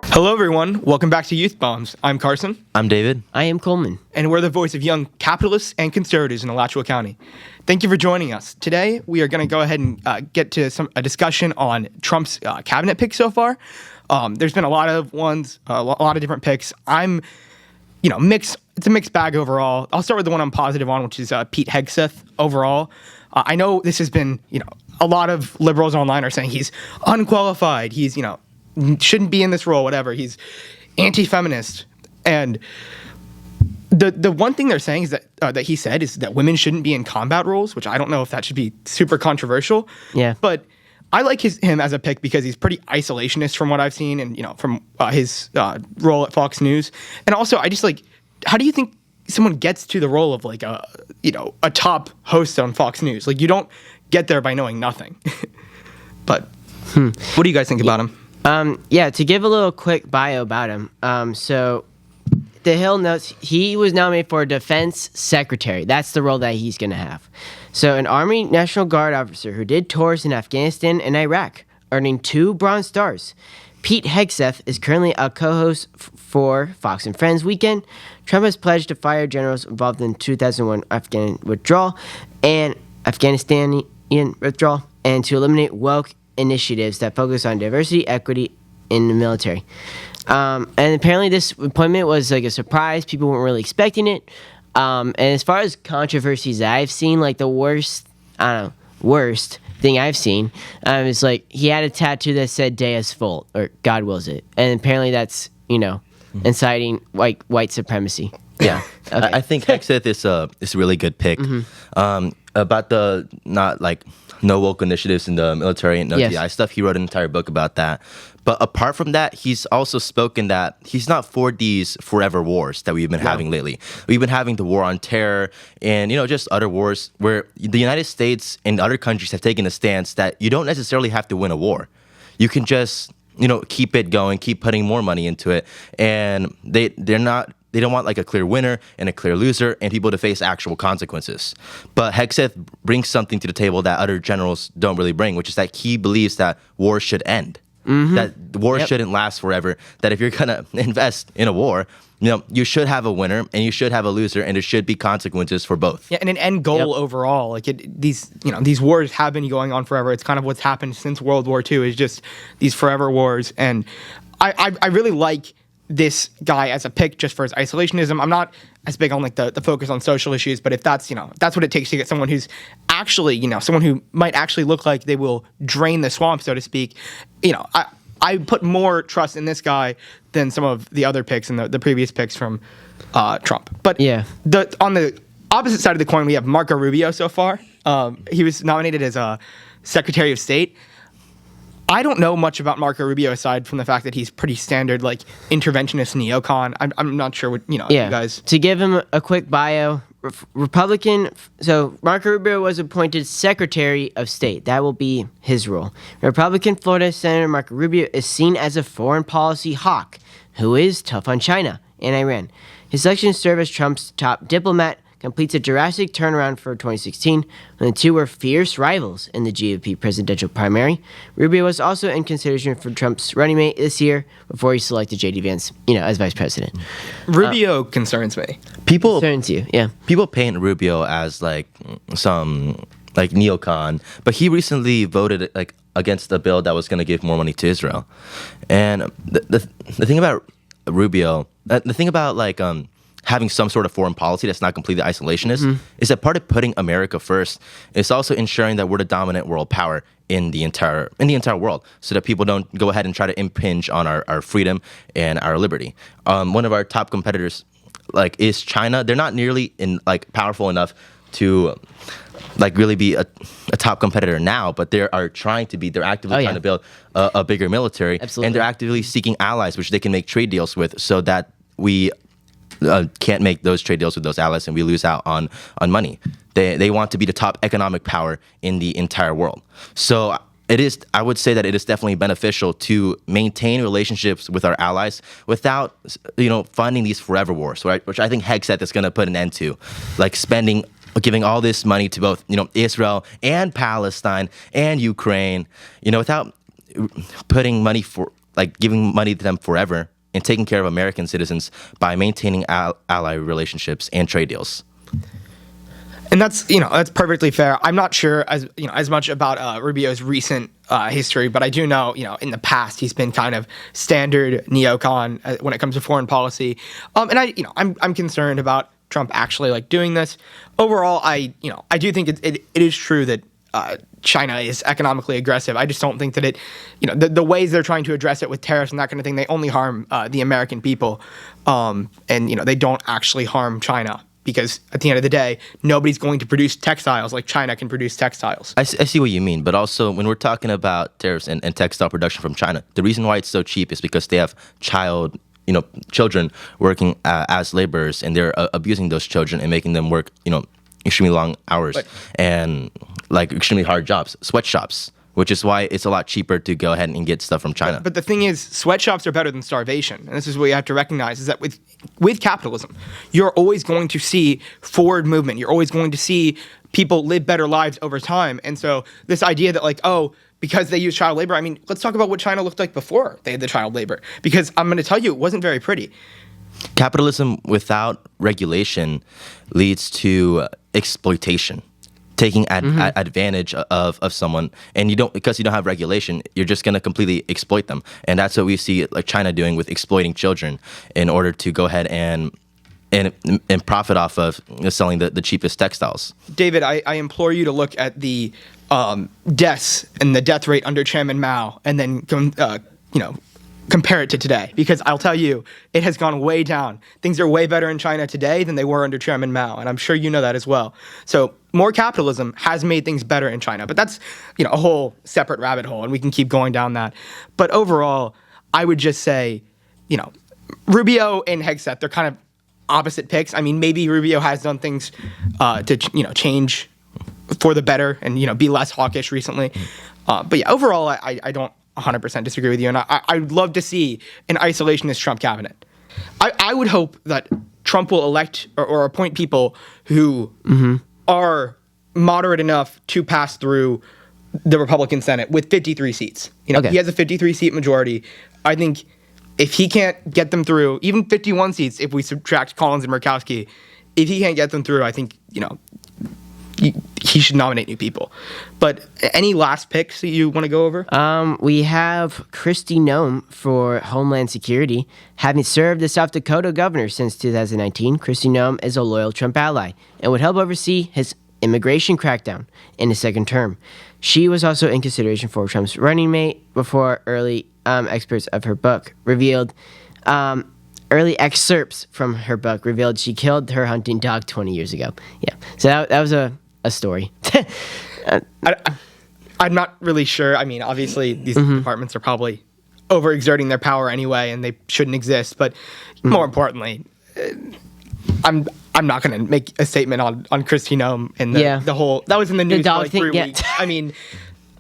Hello, everyone. Welcome back to Youth Bombs. I'm Carson, I'm David. I am Coleman. and we're the voice of young capitalists and conservatives in Alachua County. Thank you for joining us. Today, we are going to go ahead and get to a discussion on Trump's cabinet picks so far. There's been a lot of ones, a lot of different picks. Mixed. It's a mixed bag overall. I'll start with the one I'm positive on, which is Pete Hegseth overall. I know this has been, a lot of liberals online are saying he's unqualified. He's, shouldn't be in this role, whatever. He's anti-feminist. And the one thing they're saying is that he said is that women shouldn't be in combat roles, which I don't know if that should be super controversial. Yeah. But I like him as a pick because he's pretty isolationist from what I've seen and, from his role at Fox News. And also, I just how do you think someone gets to the role of a top host on Fox News? You don't get there by knowing nothing. But what do you guys think about him? To give a little quick bio about him. So the Hill notes he was nominated for Defense Secretary. That's the role that he's going to have. So an Army National Guard officer who did tours in Afghanistan and Iraq, earning 2 Bronze Stars. Pete Hegseth is currently a co-host for Fox and Friends Weekend. Trump has pledged to fire generals involved in 2001 Afghan withdrawal and Afghanistani withdrawal, and to eliminate woke initiatives that focus on diversity, equity in the military. And apparently this appointment was a surprise. People weren't really expecting it. And as far as controversies that I've seen, the worst thing I've seen is he had a tattoo that said Deus Vult, or God wills it. And apparently that's, inciting white supremacy. Yeah. Okay. I think Hegseth is a really good pick. About the no woke initiatives in the military and no TI stuff, he wrote an entire book about that. But apart from that, he's also spoken that he's not for these forever wars that we've been having lately. We've been having the war on terror and, just other wars where the United States and other countries have taken a stance that you don't necessarily have to win a war. You can just, keep it going, keep putting more money into it. And they don't want a clear winner and a clear loser and people to face actual consequences. But Hegseth brings something to the table that other generals don't really bring, which is that he believes that war should end. That war shouldn't last forever. That if you're going to invest in a war, you should have a winner and you should have a loser, and there should be consequences for both. Yeah, and an end goal overall. These wars have been going on forever. It's kind of what's happened since World War II is just these forever wars. And I really like this guy as a pick just for his isolationism. I'm not as big on the focus on social issues, but if that's that's what it takes to get someone who's actually someone who might actually look like they will drain the swamp, so to speak. I put more trust in this guy than some of the other picks and the previous picks from Trump. But on the opposite side of the coin, we have Marco Rubio so far. He was nominated as a Secretary of State. I don't know much about Marco Rubio aside from the fact that he's pretty standard, interventionist neocon. I'm not sure what, you guys... To give him a quick bio, Republican... So, Marco Rubio was appointed Secretary of State. That will be his role. Republican Florida Senator Marco Rubio is seen as a foreign policy hawk who is tough on China and Iran. His selection to serve as Trump's top diplomat completes a drastic turnaround for 2016 when the two were fierce rivals in the GOP presidential primary. Rubio was also in consideration for Trump's running mate this year before he selected J.D. Vance, as vice president. Rubio concerns me. Concerns you, yeah. People paint Rubio as some neocon, but he recently voted against a bill that was going to give more money to Israel. And the thing about Rubio, the thing about having some sort of foreign policy that's not completely isolationist is that part of putting America first is also ensuring that we're the dominant world power in the entire world, so that people don't go ahead and try to impinge on our freedom and our liberty. One of our top competitors is China. They're not nearly powerful enough to really be a top competitor now, but they are trying to be. They're actively trying to build a bigger military. Absolutely. And they're actively seeking allies which they can make trade deals with, so that we can't make those trade deals with those allies and we lose out on money. They want to be the top economic power in the entire world. So I would say that it is definitely beneficial to maintain relationships with our allies without funding these forever wars, right? Which I think Hegseth is going to put an end to, spending giving all this money to both, Israel and Palestine and Ukraine, without putting money giving money to them forever and taking care of American citizens by maintaining ally relationships and trade deals. And that's perfectly fair. I'm not sure as much about Rubio's recent history, but I do know in the past he's been kind of standard neocon when it comes to foreign policy. And I'm concerned about Trump actually doing this. Overall, I do think it is true that China is economically aggressive. I just don't think that the ways they're trying to address it with tariffs and that kind of thing, they only harm the American people, and they don't actually harm China. Because at the end of the day, nobody's going to produce textiles like China can produce textiles. I see what you mean, but also when we're talking about tariffs and textile production from China, the reason why it's so cheap is because they have children working as laborers, and they're abusing those children and making them work, extremely long hours and extremely hard jobs, sweatshops. Which is why it's a lot cheaper to go ahead and get stuff from China. But the thing is, sweatshops are better than starvation. And this is what you have to recognize, is that with capitalism, you're always going to see forward movement. You're always going to see people live better lives over time. And so this idea that because they use child labor, let's talk about what China looked like before they had the child labor. Because I'm going to tell you, it wasn't very pretty. Capitalism without regulation leads to exploitation. Taking advantage of someone, and because you don't have regulation, you're just going to completely exploit them, and that's what we see China doing with exploiting children in order to go ahead and profit off of selling the cheapest textiles. David, I implore you to look at the deaths and the death rate under Chairman Mao, and then compare it to today, because I'll tell you, it has gone way down. Things are way better in China today than they were under Chairman Mao, and I'm sure you know that as well. So more capitalism has made things better in China, but that's a whole separate rabbit hole, and we can keep going down that. But overall, I would just say, Rubio and Hegseth, they're kind of opposite picks. Maybe Rubio has done things to change for the better and be less hawkish recently. But yeah, overall, I don't 100% disagree with you, and I would love to see an isolationist Trump cabinet. I would hope that Trump will elect or appoint people who are moderate enough to pass through the Republican Senate with 53 seats. He has a 53-seat majority. I think if he can't get them through, even 51 seats, if we subtract Collins and Murkowski, if he can't get them through, I think he should nominate new people. But any last picks that you want to go over? We have Kristi Noem for Homeland Security. Having served as South Dakota governor since 2019, Kristi Noem is a loyal Trump ally and would help oversee his immigration crackdown in his second term. She was also in consideration for Trump's running mate before early excerpts of her book revealed. Early excerpts from her book revealed she killed her hunting dog 20 years ago. Yeah, so that was a story. I'm not really sure. Obviously, these departments are probably overexerting their power anyway, and they shouldn't exist. But more importantly, I'm not going to make a statement on Kristi Noem and the whole that was in the news for 3 weeks.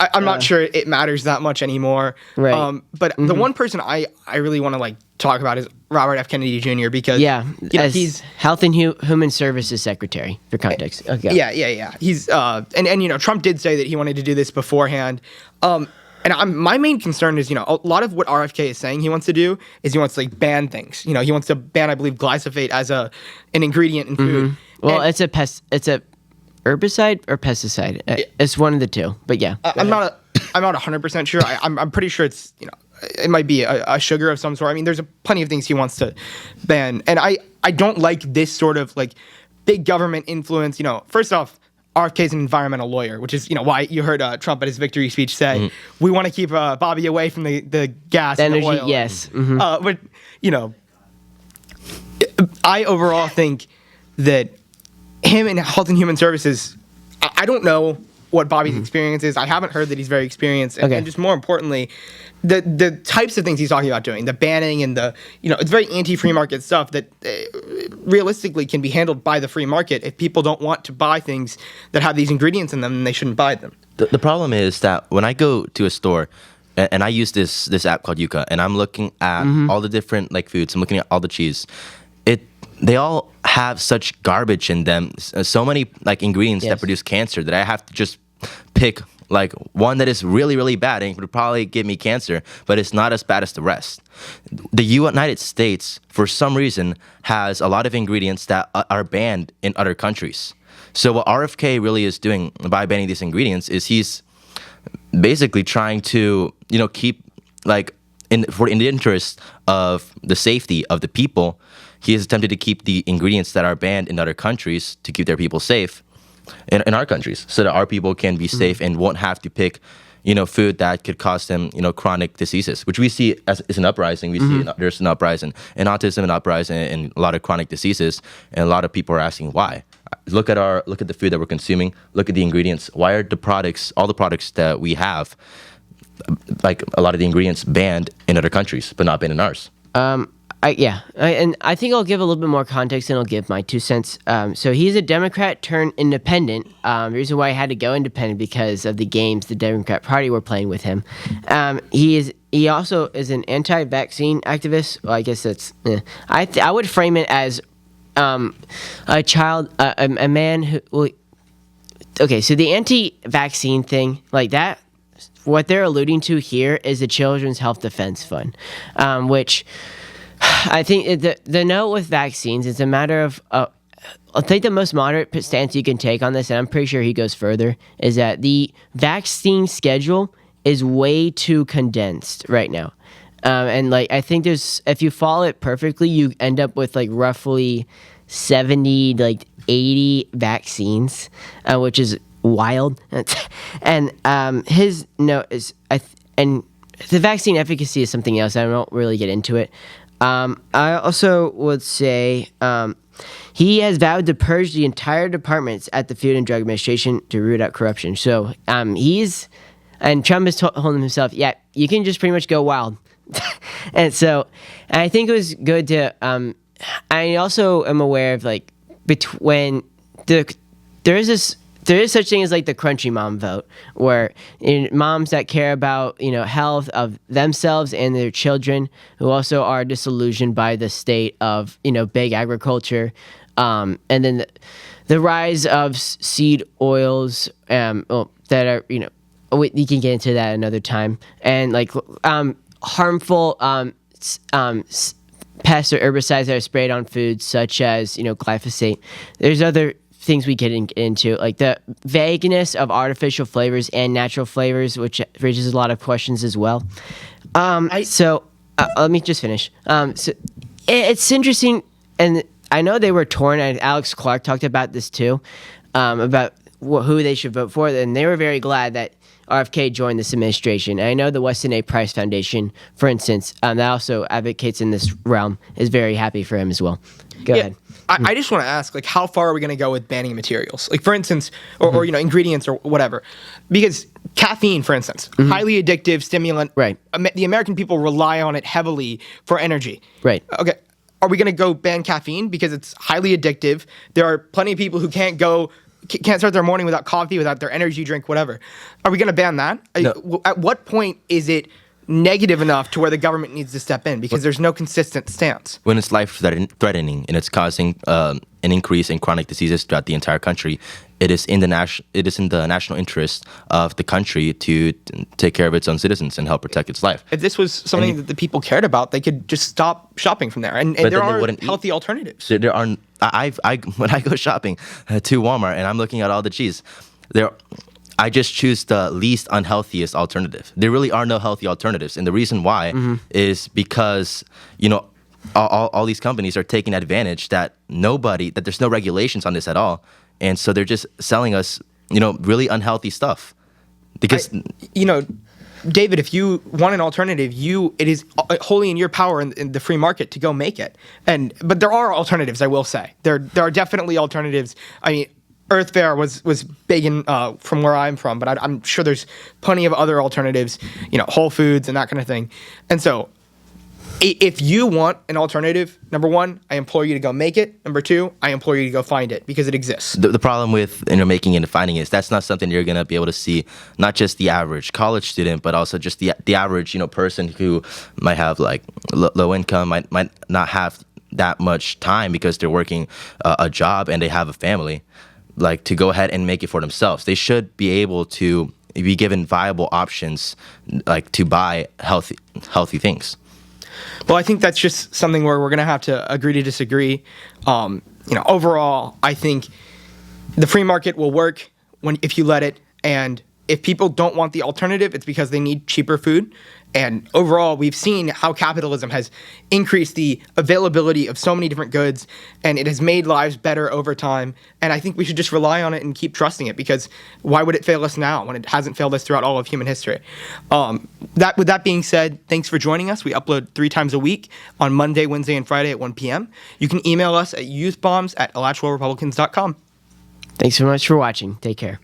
I'm not sure it matters that much anymore. Right. But the one person I really want to talk about is Robert F. Kennedy Jr. because he's Health and Human Services Secretary for context. Okay. Yeah. He's and Trump did say that he wanted to do this beforehand. And my main concern is, a lot of what RFK is saying he wants to do is he wants to ban things. He wants to ban, I believe, glyphosate as an ingredient in food. Well, it's a herbicide or pesticide. It's one of the two. But yeah, I'm not 100% sure. I'm pretty sure it's it might be a sugar of some sort. There's plenty of things he wants to ban, and I don't like this sort of big government influence. First off, RFK is an environmental lawyer, which is why you heard Trump at his victory speech say we want to keep Bobby away from the gas and energy. The oil. Yes, but I overall think that him in Health and Human Services, I don't know what Bobby's experience is. I haven't heard that he's very experienced. And just more importantly, the types of things he's talking about doing, the banning and it's very anti-free market stuff that realistically can be handled by the free market. If people don't want to buy things that have these ingredients in them, then they shouldn't buy them. The problem is that when I go to a store and I use this app called Yuka, and I'm looking at all the different foods, I'm looking at all the cheese, they all have such garbage in them. So many like ingredients that Yes. produce cancer that I have to just pick like one that is really, really bad and would probably give me cancer, but it's not as bad as the rest. The United States, for some reason, has a lot of ingredients that are banned in other countries. So what RFK really is doing by banning these ingredients is he's basically trying to, keep like in the interest of the safety of the people. He has attempted to keep the ingredients that are banned in other countries to keep their people safe in our countries, so that our people can be safe and won't have to pick, food that could cause them, chronic diseases, which we see as an uprising. We see there's an uprising in autism, an uprising in a lot of chronic diseases, and a lot of people are asking why. Look at the food that we're consuming. Look at the ingredients. Why are all the products that we have, like a lot of the ingredients, banned in other countries but not banned in ours? And I think I'll give a little bit more context and I'll give my 2 cents. So he's a Democrat turned independent. The reason why I had to go independent because of the games the Democrat Party were playing with him. He also is an anti-vaccine activist. Well, I guess that's. I would frame it as a man who. Well, okay, so the anti-vaccine thing, like that, what they're alluding to here is the Children's Health Defense Fund, which. I think the note with vaccines, it's a matter of, I think the most moderate stance you can take on this, and I'm pretty sure he goes further, is that the vaccine schedule is way too condensed right now. And like, I think if you follow it perfectly, you end up with like roughly 70, like 80 vaccines, which is wild. And his note is, and the vaccine efficacy is something else. I won't really get into it. I also would say he has vowed to purge the entire departments at the Food and Drug Administration to root out corruption. So and Trump is holding himself, you can just pretty much go wild. And I think it was good to, I also am aware of like, when there is such thing as like the crunchy mom vote, where moms that care about health of themselves and their children, who also are disillusioned by the state of big agriculture, and then the rise of seed oils that are we can get into that another time, and like harmful pests or herbicides that are sprayed on foods such as glyphosate. There's other things we get into, like the vagueness of artificial flavors and natural flavors, which raises a lot of questions as well. Let me just finish. So it's interesting, and I know they were torn, and Alex Clark talked about this too, about who they should vote for, and they were very glad that RFK joined this administration. And I know the Weston A. Price Foundation, for instance, that also advocates in this realm, is very happy for him as well. Go ahead. I just want to ask, like, how far are we going to go with banning materials? Like, for instance, or ingredients or whatever. Because caffeine, for instance, highly addictive stimulant. Right. The American people rely on it heavily for energy. Right. Okay. Are we going to go ban caffeine because it's highly addictive? There are plenty of people who can't start their morning without coffee, without their energy drink, whatever. Are we going to ban that? No. At what point is it negative enough to where the government needs to step in, because there's no consistent stance? When it's life-threatening and it's causing an increase in chronic diseases throughout the entire country, it is in the national interest of the country to take care of its own citizens and help protect its life. If this was something that the people cared about, they could just stop shopping from there. And there are healthy alternatives. There are. When I go shopping to Walmart and I'm looking at all the cheese, I just choose the least unhealthiest alternative. There really are no healthy alternatives, and the reason why is because all these companies are taking advantage that there's no regulations on this at all, and so they're just selling us really unhealthy stuff. Because David, if you want an alternative, it is wholly in your power in the free market to go make it. But there are alternatives, I will say. There are definitely alternatives. I mean, Earth Fare was big in from where I'm from, but I'm sure there's plenty of other alternatives, Whole Foods and that kind of thing. And so if you want an alternative, number one, I implore you to go make it. Number two, I implore you to go find it, because it exists. The problem with making it and finding it is that's not something you're going to be able to see, not just the average college student, but also just the average person who might have like low income, might not have that much time because they're working a job and they have a family, like to go ahead and make it for themselves. They should be able to be given viable options, like to buy healthy things. Well, I think that's just something where we're going to have to agree to disagree. Overall, I think the free market will work if you let it, and if people don't want the alternative, it's because they need cheaper food. And overall, we've seen how capitalism has increased the availability of so many different goods, and it has made lives better over time. And I think we should just rely on it and keep trusting it, because why would it fail us now when it hasn't failed us throughout all of human history? With that being said, thanks for joining us. We upload 3 times a week on Monday, Wednesday, and Friday at 1 p.m. You can email us at youthbombs@alachewellrepublicans.com. Thanks so much for watching. Take care.